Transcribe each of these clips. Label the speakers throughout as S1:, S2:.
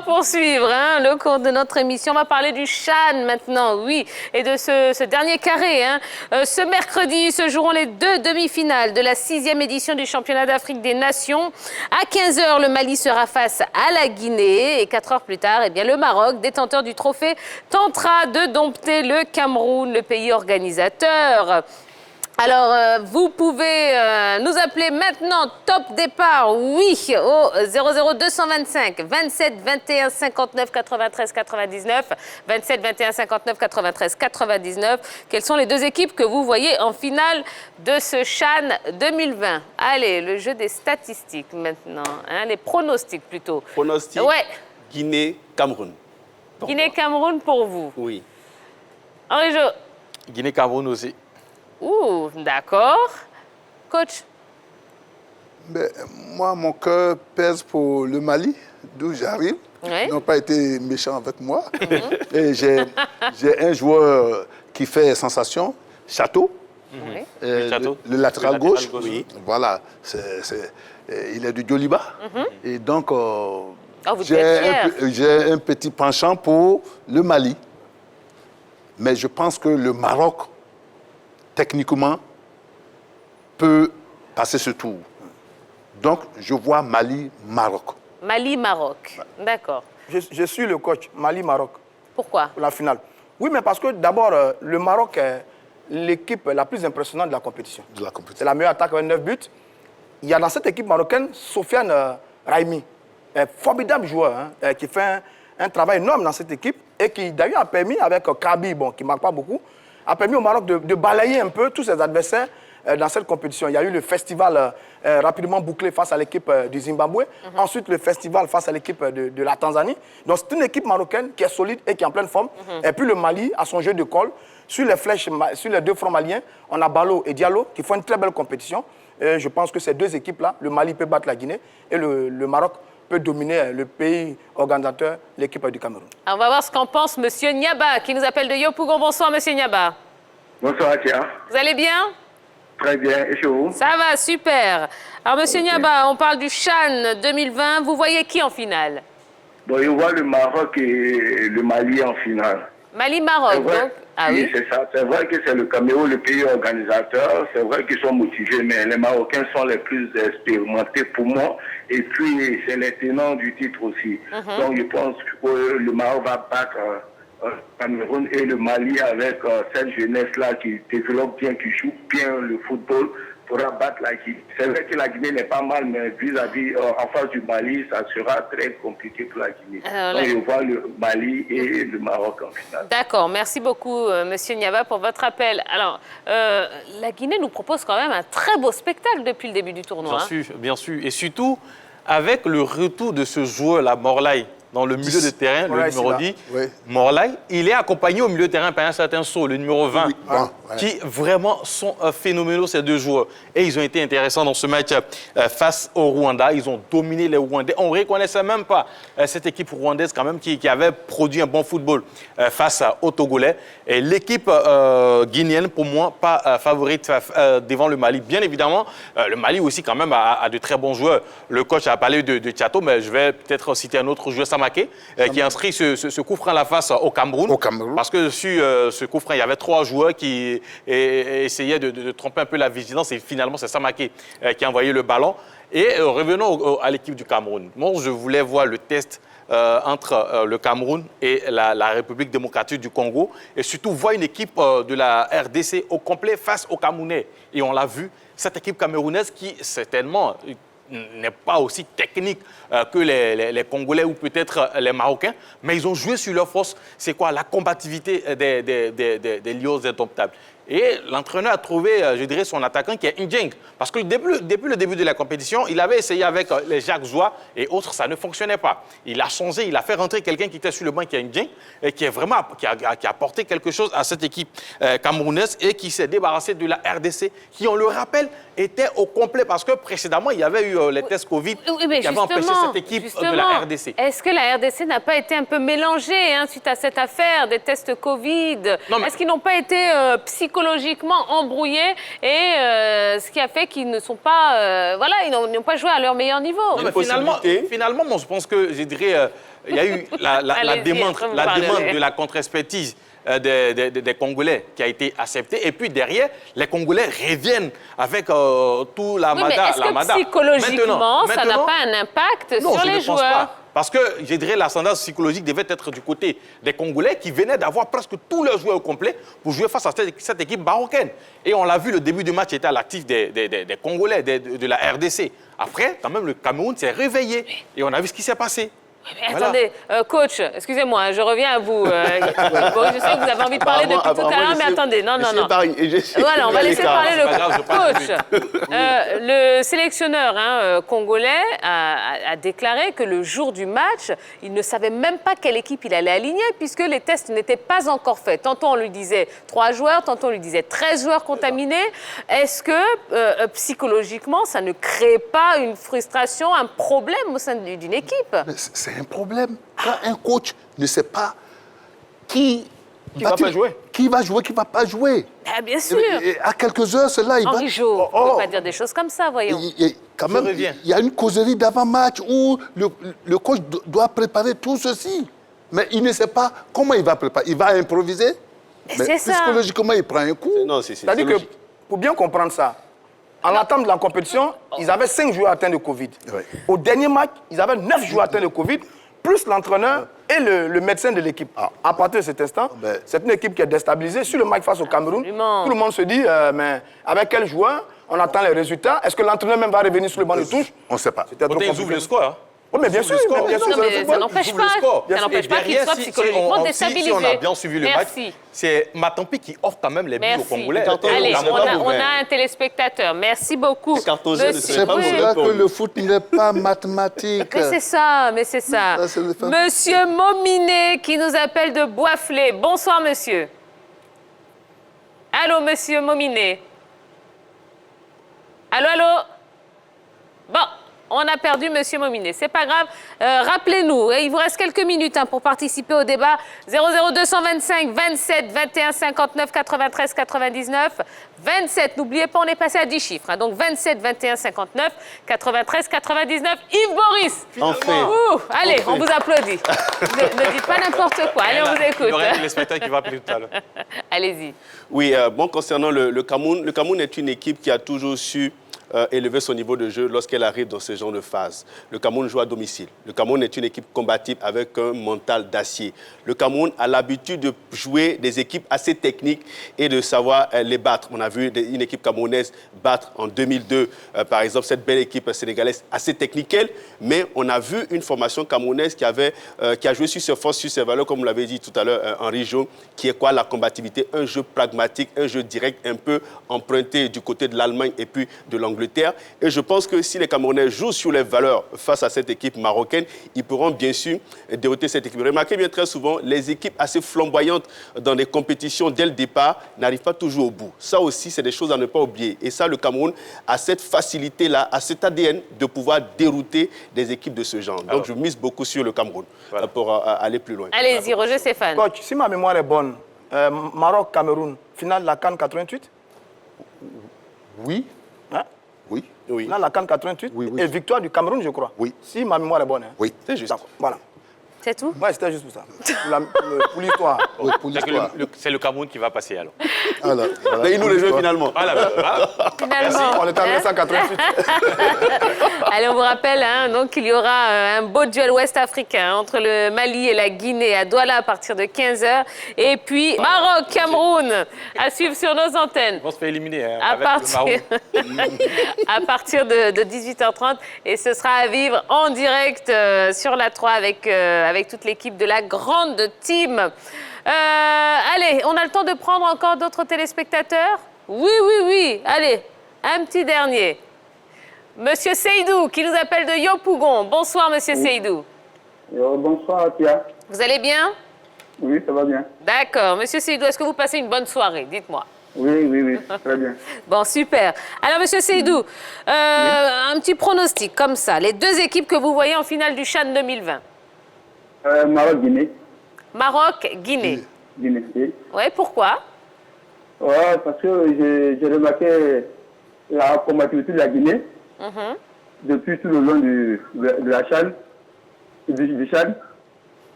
S1: va poursuivre le cours de notre émission. On va parler du CHAN maintenant, oui, et de ce dernier carré. Ce mercredi se joueront les deux demi-finales de la 6e édition du championnat d'Afrique des Nations. À 15 h, le Mali sera face à la Guinée et 4 heures plus tard, eh bien, le Maroc, détenteur du trophée, tentera de dompter le Cameroun, le pays organisateur. Alors, vous pouvez nous appeler maintenant, top départ, oui, au 00 225 27 21 59 93 99, 27 21 59 93 99. Quelles sont les deux équipes que vous voyez en finale de ce CHAN 2020? Allez, le jeu des statistiques maintenant, les pronostics plutôt.
S2: Pronostics,
S1: ouais.
S2: Guinée-Cameroun.
S1: Guinée-Cameroun pour vous?
S2: Oui.
S1: Henri Jo?
S3: Guinée-Cameroun aussi.
S1: Ouh, d'accord. Coach?
S4: Mais moi, mon cœur pèse pour le Mali, d'où j'arrive.
S1: Oui.
S4: Ils n'ont pas été méchants avec moi. Et j'ai un joueur qui fait sensation, Château.
S1: Oui.
S4: Le latéral gauche.
S2: Oui.
S4: Voilà. Il est du Djoliba. Et donc, j'ai un petit penchant pour le Mali. Mais je pense que le Maroc, techniquement, peut passer ce tour. Donc, je vois Mali-Maroc.
S1: Mali-Maroc, d'accord.
S5: Je suis le coach Mali-Maroc.
S1: Pourquoi?
S5: Pour la finale. Oui, mais parce que d'abord, le Maroc est l'équipe la plus impressionnante de la compétition. C'est la meilleure attaque avec 9 buts. Il y a dans cette équipe marocaine Sofiane Raimi, un formidable joueur qui fait un travail énorme dans cette équipe et qui d'ailleurs a permis avec Kabi, qui ne marque pas beaucoup, a permis au Maroc de balayer un peu tous ses adversaires dans cette compétition. Il y a eu le festival rapidement bouclé face à l'équipe du Zimbabwe, ensuite le festival face à l'équipe de la Tanzanie. Donc c'est une équipe marocaine qui est solide et qui est en pleine forme. Et puis le Mali a son jeu de colle. Sur les flèches, sur les deux fronts maliens, on a Balo et Diallo qui font une très belle compétition. Et je pense que ces deux équipes-là, le Mali peut battre la Guinée et le Maroc peut dominer le pays organisateur, l'équipe du Cameroun.
S1: Alors, on va voir ce qu'en pense M. Niaba, qui nous appelle de Yopougon. Bonsoir, M. Niaba.
S6: Bonsoir, Tia.
S1: Vous allez bien?
S6: Très bien. Et chez vous?
S1: Ça va, super. Alors, M. Niaba, on parle du CHAN 2020. Vous voyez qui en finale?
S6: Bon, je vois le Maroc et le Mali en finale.
S1: Mali-Maroc, donc? Ah oui,
S6: c'est ça. C'est vrai que c'est le Cameroun, le pays organisateur. C'est vrai qu'ils sont motivés, mais les Marocains sont les plus expérimentés pour moi. Et puis, c'est les tenants du titre aussi. Donc, je pense que le Maroc va battre le Cameroun et le Mali avec cette jeunesse-là qui développe bien, qui joue bien le football, pourra battre la Guinée. C'est vrai que la Guinée n'est pas mal, mais vis-à-vis, en face du Mali, ça sera très compliqué pour la Guinée. Donc, je vois le Mali et le Maroc en finale.
S1: D'accord. Merci beaucoup, M. Niaba, pour votre appel. Alors, la Guinée nous propose quand même un très beau spectacle depuis le début du tournoi.
S3: Bien sûr. Et surtout, avec le retour de ce joueur-là, Morlaï, dans le milieu de terrain, le numéro 10, Morlaï, il est accompagné au milieu de terrain par un certain Sow, le numéro 20, qui vraiment sont phénoménaux, ces deux joueurs. Et ils ont été intéressants dans ce match face au Rwanda. Ils ont dominé les Rwandais. On ne reconnaissait même pas cette équipe rwandaise quand même qui avait produit un bon football face aux Togolais. Et l'équipe guinéenne, pour moi, pas favorite devant le Mali. Bien évidemment, le Mali aussi quand même a de très bons joueurs. Le coach a parlé de Tchato, mais je vais peut-être citer un autre joueur, Samaké, qui a inscrit ce coup franc à la face au Cameroun. Parce que sur ce coup franc, il y avait 3 joueurs qui essayaient de tromper un peu la vigilance. Et finalement, c'est Samaké qui a envoyé le ballon. Et revenons à l'équipe du Cameroun. Moi, je voulais voir le test entre le Cameroun et la République démocratique du Congo. Et surtout, voir une équipe de la RDC au complet face aux Camerounais. Et on l'a vu, cette équipe camerounaise qui, certainement, n'est pas aussi technique que les Congolais ou peut-être les Marocains, mais ils ont joué sur leur force. C'est quoi? La combativité des lions indomptables. Et l'entraîneur a trouvé, je dirais, son attaquant qui est Ndjeng. Parce que depuis le début de la compétition, il avait essayé avec les Jacques Zoua et autres, ça ne fonctionnait pas. Il a changé, il a fait rentrer quelqu'un qui était sur le banc, qui est Ndjeng, et qui a apporté quelque chose à cette équipe camerounaise et qui s'est débarrassé de la RDC, qui, on le rappelle, était au complet parce que précédemment, il y avait eu les tests Covid qui avaient empêché cette équipe de la RDC.
S1: Est-ce que la RDC n'a pas été un peu mélangée suite à cette affaire des tests Covid? Est-ce qu'ils n'ont pas été psychologiquement embrouillés et ce qui a fait qu'ils ne sont pas... voilà, ils n'ont pas joué à leur meilleur niveau?
S3: Non, mais finalement, moi, je pense que, je dirais, il y a eu la demande de la contre-expertise des Congolais qui a été acceptée. Et puis derrière, les Congolais reviennent avec tout la
S1: mais est-ce que psychologiquement, ça n'a pas un impact sur les joueurs?
S3: Pas. Parce que, je dirais, l'ascendance psychologique devait être du côté des Congolais qui venaient d'avoir presque tous leurs joueurs au complet pour jouer face à cette équipe marocaine. Et on l'a vu, le début du match était à l'actif des Congolais, de la RDC. Après, quand même, le Cameroun s'est réveillé et on a vu ce qui s'est passé.
S1: Mais attendez, coach, excusez-moi, je reviens à vous. Boris, je sais que vous avez envie de parler depuis tout à l'heure, mais attendez, non. Voilà, on va laisser parler le coach. Le sélectionneur congolais a déclaré que le jour du match, il ne savait même pas quelle équipe il allait aligner puisque les tests n'étaient pas encore faits. Tantôt on lui disait 3 joueurs, tantôt on lui disait 13 joueurs contaminés. Est-ce que psychologiquement, ça ne crée pas une frustration, un problème au sein d'une équipe?
S4: C'est un problème. Quand un coach ne sait pas qui va jouer, qui ne va pas jouer.
S1: Ah, bien sûr.
S4: Et à quelques heures, cela, il
S1: Henri Jo, on ne peut pas dire des choses comme ça, voyons.
S4: Quand même, il y a une causerie d'avant-match où le coach doit préparer tout ceci. Mais il ne sait pas comment il va préparer. Il va improviser. Mais psychologiquement, il prend un coup.
S5: C'est-à-dire que, pour bien comprendre ça, en attente de la compétition, ils avaient 5 joueurs atteints de Covid. Oui. Au dernier match, ils avaient 9 joueurs atteints de Covid, plus l'entraîneur et le médecin de l'équipe. À partir de cet instant, c'est une équipe qui est déstabilisée. Sur le match face au Cameroun, tout le monde se dit, mais avec quel joueur? On attend les résultats. Est-ce que l'entraîneur même va revenir sur le banc de touche?
S4: On ne sait pas.
S3: Ils ouvrent le score.
S5: Oui, mais bien sûr.
S1: Ça n'empêche pas qu'il soit psychologiquement déstabilisé.
S3: Si on a bien suivi le match, c'est Matampi qui offre quand même les buts aux Congolais.
S1: Allez, on a un téléspectateur. Merci beaucoup.
S4: C'est pour ça que le foot n'est pas mathématique.
S1: Mais c'est ça. Monsieur Mominé qui nous appelle de Boisflé. Bonsoir, monsieur. Allô, monsieur Mominé. Allô. Bon. On a perdu M. Mominé. C'est pas grave. Rappelez-nous, il vous reste quelques minutes pour participer au débat. 00225 27 21 59 93 99 27. N'oubliez pas, on est passé à 10 chiffres. Donc 27 21 59 93 99. Yves Boris.
S2: Enfin.
S1: Allez, on vous applaudit. Ne dites pas n'importe quoi. Allez, on vous écoute.
S3: Il y aura un téléspectateur qui va appeler tout à l'heure.
S1: Allez-y.
S2: Oui, concernant le Cameroun est une équipe qui a toujours su élever son niveau de jeu lorsqu'elle arrive dans ce genre de phase. Le Cameroun joue à domicile. Le Cameroun est une équipe combative avec un mental d'acier. Le Cameroun a l'habitude de jouer des équipes assez techniques et de savoir les battre. On a vu une équipe camerounaise battre en 2002, par exemple, cette belle équipe sénégalaise assez technique, mais on a vu une formation camerounaise qui a joué sur ses forces, sur ses valeurs, comme vous l'avez dit tout à l'heure, Henri Jo, qui est quoi? La combativité, un jeu pragmatique, un jeu direct, un peu emprunté du côté de l'Allemagne et puis de l'Angleterre. Et je pense que si les Camerounais jouent sur les valeurs face à cette équipe marocaine, ils pourront bien sûr dérouter cette équipe. Remarquez bien très souvent, les équipes assez flamboyantes dans des compétitions dès le départ n'arrivent pas toujours au bout. Ça aussi, c'est des choses à ne pas oublier. Et ça, le Cameroun a cette facilité-là, a cet ADN de pouvoir dérouter des équipes de ce genre. Donc je mise beaucoup sur le Cameroun pour aller plus loin.
S1: Allez-y, Roger Stéphane.
S5: Coach, si ma mémoire est bonne, Maroc-Cameroun, finale de la CAN 88?
S4: Oui.
S5: Hein?
S4: Oui.
S5: Là, la CAN 88 et victoire du Cameroun, je crois.
S4: Oui.
S5: Si ma mémoire est bonne.
S4: Oui.
S2: C'est juste.
S5: Voilà.
S1: C'est tout?
S5: Oui, c'était juste pour ça. Pour l'histoire.
S4: Oui, pour l'histoire.
S3: C'est le Cameroun qui va passer alors.
S2: Mais il nous les joue finalement.
S1: Finalement.
S5: On est en 1988.
S1: Allez, on vous rappelle donc qu'il y aura un beau duel ouest-africain entre le Mali et la Guinée à Douala à partir de 15h. Et puis Maroc-Cameroun à suivre sur nos antennes.
S3: On se fait éliminer
S1: à partir de 18h30. Et ce sera à vivre en direct sur la 3 avec toute l'équipe de la grande team. Allez, on a le temps de prendre encore d'autres téléspectateurs? Oui. Allez, un petit dernier. Monsieur Seydou, qui nous appelle de Yopougon. Bonsoir, monsieur Seydou.
S7: Bonsoir, Tia.
S1: Vous allez bien?
S7: Oui, ça va bien.
S1: D'accord. Monsieur Seydou, est-ce que vous passez une bonne soirée? Dites-moi.
S7: Oui, très bien.
S1: Bon, super. Alors, Monsieur Seydou, un petit pronostic comme ça. Les deux équipes que vous voyez en finale du CHAN 2020.
S7: Maroc-Guinée.
S1: Maroc-Guinée.
S7: Guinée, oui.
S1: Oui, pourquoi?
S7: Ouais, parce que j'ai remarqué la combativité de la Guinée depuis tout le long de la CHAN, du CHAN.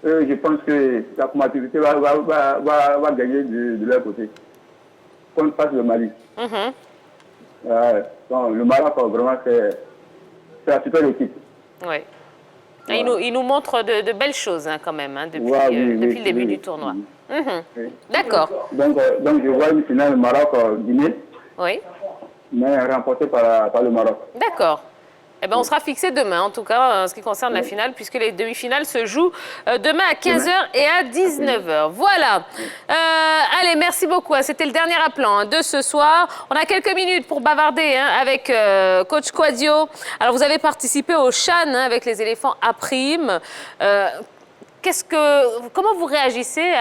S7: Je pense que la combativité va gagner de leur côté. Qu'on passe le Mali. Donc, le Maroc, vraiment, c'est la super équipe.
S1: Oui. Il nous montre de belles choses quand même, depuis le début du tournoi.
S7: Oui.
S1: D'accord.
S7: Donc, je vois une finale Maroc-Guinée,
S1: Oui.
S7: mais remportée par le Maroc.
S1: D'accord. Eh bien, on sera fixé demain, en tout cas, en ce qui concerne la finale, puisque les demi-finales se jouent demain à 15h et à 19h. Voilà. Allez, merci beaucoup. C'était le dernier appelant de ce soir. On a quelques minutes pour bavarder avec Coach Kouadio. Alors, vous avez participé au CHAN avec les éléphants à prime. Comment vous réagissez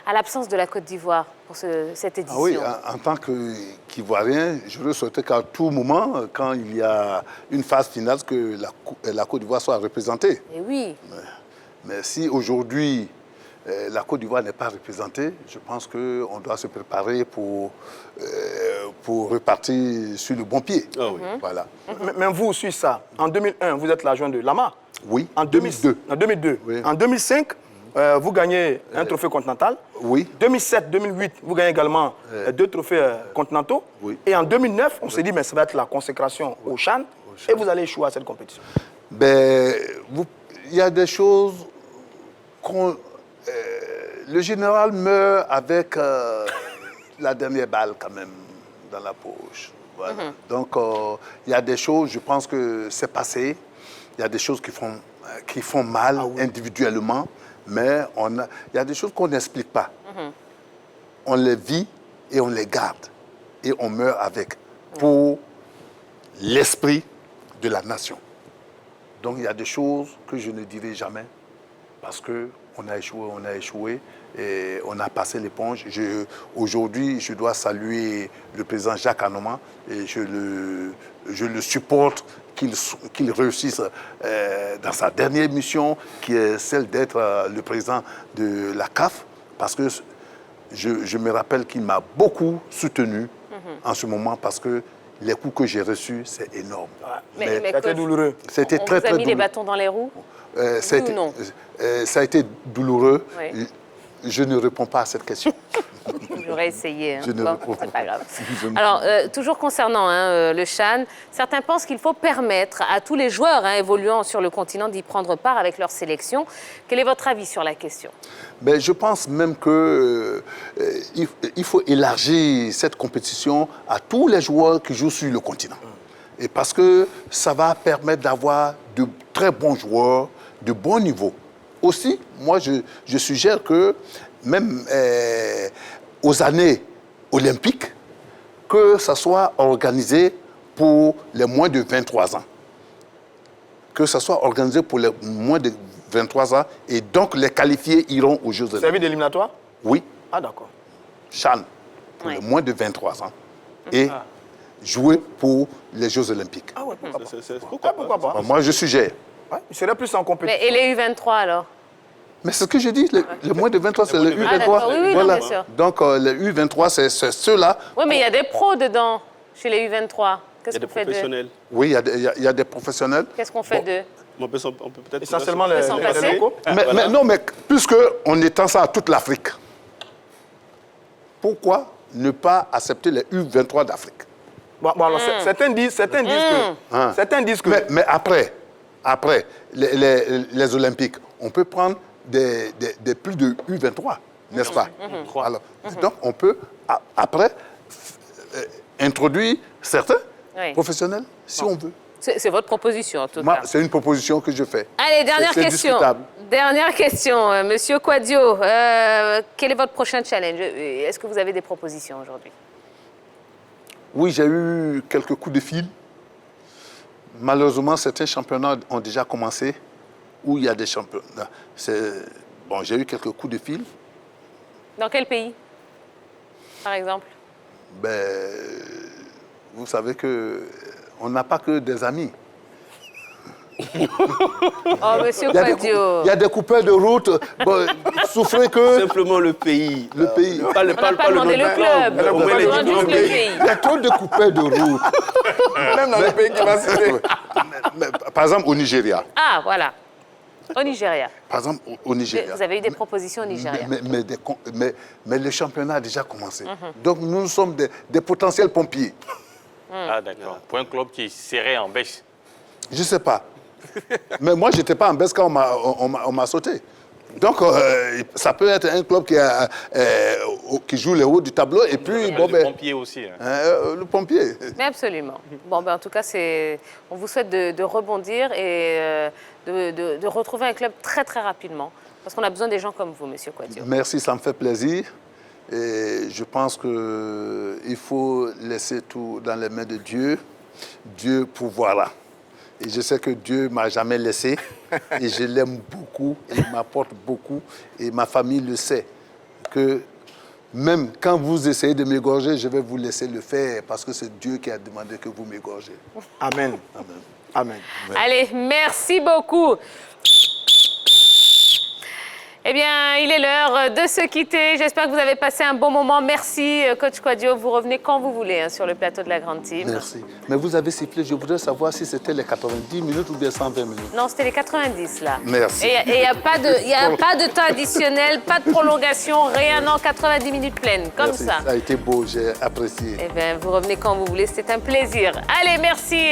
S1: à l'absence de la Côte d'Ivoire pour cette édition?
S4: Oui, en tant qu'Ivoirien, je veux souhaiter qu'à tout moment, quand il y a une phase finale, que la Côte d'Ivoire soit représentée.
S1: Et oui.
S4: Mais si aujourd'hui, la Côte d'Ivoire n'est pas représentée, je pense qu'on doit se préparer pour repartir sur le bon pied.
S2: Ah oui.
S4: Voilà.
S5: Mais vous, sur ça, en 2001, vous êtes l'adjoint de Lama.
S4: Oui,
S5: En 2002. En 2002.
S4: Oui.
S5: En 2005, vous gagnez un trophée continental.
S4: Oui.
S5: 2007-2008, vous gagnez également 2 trophées continentaux.
S4: Oui.
S5: Et en 2009, on s'est dit, mais ça va être la consécration au CHAN. Et vous allez échouer à cette compétition.
S4: Ben, il y a des choses le général meurt avec la dernière balle quand même dans la poche. Voilà. Donc, il y a des choses, je pense que c'est passé. Il y a des choses qui font mal individuellement, mais il y a des choses qu'on n'explique pas. On les vit et on les garde. Et on meurt avec pour l'esprit de la nation. Donc, il y a des choses que je ne dirai jamais parce qu'on a échoué et on a passé l'éponge. Aujourd'hui, je dois saluer le président Jacques Anoma et je le supporte qu'il réussisse dans sa dernière mission, qui est celle d'être le président de la CAF, parce que je me rappelle qu'il m'a beaucoup soutenu en ce moment, parce que les coups que j'ai reçus, c'est énorme.
S5: Mais c'était douloureux.
S4: C'était très, très
S1: douloureux. On vous a mis les
S4: douloureux.
S1: bâtons dans les roues?
S4: Ça a été douloureux.
S1: Oui.
S4: Je ne réponds pas à cette question.
S1: J'aurais essayé.
S4: Je ne
S1: Bon,
S4: réponds
S1: c'est
S4: pas.
S1: pas grave. Alors, toujours concernant le CHAN, certains pensent qu'il faut permettre à tous les joueurs évoluant sur le continent d'y prendre part avec leur sélection. Quel est votre avis sur la question?
S4: Ben, je pense même qu'il faut élargir cette compétition à tous les joueurs qui jouent sur le continent. Et parce que ça va permettre d'avoir de très bons joueurs, de bon niveau. Aussi, moi, je suggère que même aux années olympiques, que ça soit organisé pour les moins de 23 ans. Que ça soit organisé pour les moins de 23 ans et donc les qualifiés iront aux Jeux olympiques.
S5: Servi d'éliminatoire?
S4: Oui.
S5: Ah, d'accord.
S4: CHAN pour les moins de 23 ans et jouer pour les Jeux olympiques.
S5: Ah ouais, pourquoi pas?
S2: Pourquoi pas?
S4: Moi, je suggère.
S5: Ouais, il serait plus en compétition.
S1: Et les U23 alors?
S4: Mais c'est ce que j'ai dit, les moins de 23, c'est les U23.
S1: Ah, d'accord. Oui,
S4: voilà.
S1: bien sûr.
S4: Donc, les U23, c'est ceux-là.
S1: Oui, mais il y a des pros dedans, chez les U23.
S2: Il y a des professionnels.
S4: Oui, il y a des professionnels.
S1: Qu'est-ce qu'on fait d'eux?
S2: On peut peut-être...
S5: Essentiellement
S1: Ils sont passés.
S5: locaux.
S4: Mais puisqu'on étend ça à toute l'Afrique, pourquoi ne pas accepter les U23 d'Afrique?
S5: Bon, alors, certains disent que...
S4: Mais après les Olympiques, on peut prendre des plus de U23, n'est-ce pas? Alors, donc, on peut, après, introduire certains professionnels, si on veut.
S1: C'est votre proposition, en tout
S4: Moi,
S1: cas.
S4: c'est une proposition que je fais.
S1: Allez, dernière
S4: C'est
S1: question.
S4: discutable.
S1: Dernière question, Monsieur Kouadio. Quel est votre prochain challenge? Est-ce que vous avez des propositions aujourd'hui?
S4: Oui, j'ai eu quelques coups de fil. Malheureusement, certains championnats ont déjà commencé où il y a des championnats. Bon, j'ai eu quelques coups de fil.
S1: Dans quel pays, par exemple?
S4: Vous savez qu'on n'a pas que des amis.
S1: Oh, monsieur Kouadio.
S4: Il y a des coupeurs de route. Bon, souffrez que...
S2: Simplement le pays.
S4: Le pays.
S2: Pas le
S1: demandé le club.
S2: Au moins les
S1: juste le pays.
S4: Il y a trop de coupeurs de route.
S5: Même dans le pays qui va citer.
S4: Par exemple, au Nigeria.
S1: Ah, voilà. Au Nigeria.
S4: Par exemple, au Nigeria.
S1: Vous avez eu des propositions au Nigeria.
S4: Mais le championnat a déjà commencé. Donc, nous sommes des potentiels pompiers.
S3: Ah, d'accord. Pour un club qui serait en baisse.
S4: Je ne sais pas. Mais moi, je n'étais pas en baisse quand on m'a sauté. Donc, ça peut être un club qui joue le haut du tableau. Et puis,
S3: le pompier aussi.
S4: Le pompier.
S1: Mais absolument. Bon, en tout cas, on vous souhaite de rebondir et de retrouver un club très, très rapidement. Parce qu'on a besoin des gens comme vous, monsieur Kouadio.
S4: Merci, ça me fait plaisir. Et je pense qu'il faut laisser tout dans les mains de Dieu. Dieu pourvoira. Et je sais que Dieu ne m'a jamais laissé. Et je l'aime beaucoup. Et il m'apporte beaucoup. Et ma famille le sait. Que même quand vous essayez de m'égorger, je vais vous laisser le faire. Parce que c'est Dieu qui a demandé que vous m'égorgez.
S5: Amen.
S4: Amen.
S5: Amen.
S1: Allez, merci beaucoup. Eh bien, il est l'heure de se quitter. J'espère que vous avez passé un bon moment. Merci, coach Kouadio. Vous revenez quand vous voulez sur le plateau de la Grande Team.
S4: Merci. Mais vous avez sifflé, je voudrais savoir si c'était les 90 minutes ou bien 120 minutes.
S1: Non, c'était les 90, là.
S4: Merci.
S1: Et il n'y a pas de temps additionnel, pas de prolongation, rien, non, 90 minutes pleines, comme
S4: Merci.
S1: ça.
S4: Ça a été beau, j'ai apprécié.
S1: Eh bien, vous revenez quand vous voulez, c'était un plaisir. Allez, merci.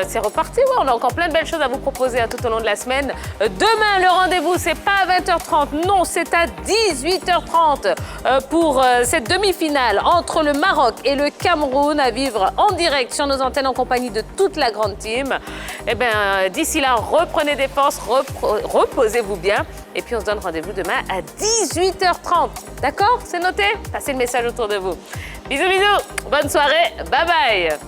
S1: C'est reparti, ouais, on a encore plein de belles choses à vous proposer tout au long de la semaine. Demain, le rendez-vous, c'est pas à 20h30, non, c'est à 18h30 pour cette demi-finale entre le Maroc et le Cameroun à vivre en direct sur nos antennes en compagnie de toute la Grande Team. Eh bien, d'ici là, reprenez des forces, reposez-vous bien. Et puis, on se donne rendez-vous demain à 18h30. D'accord? C'est noté? Passez le message autour de vous. Bisous, bisous. Bonne soirée. Bye bye.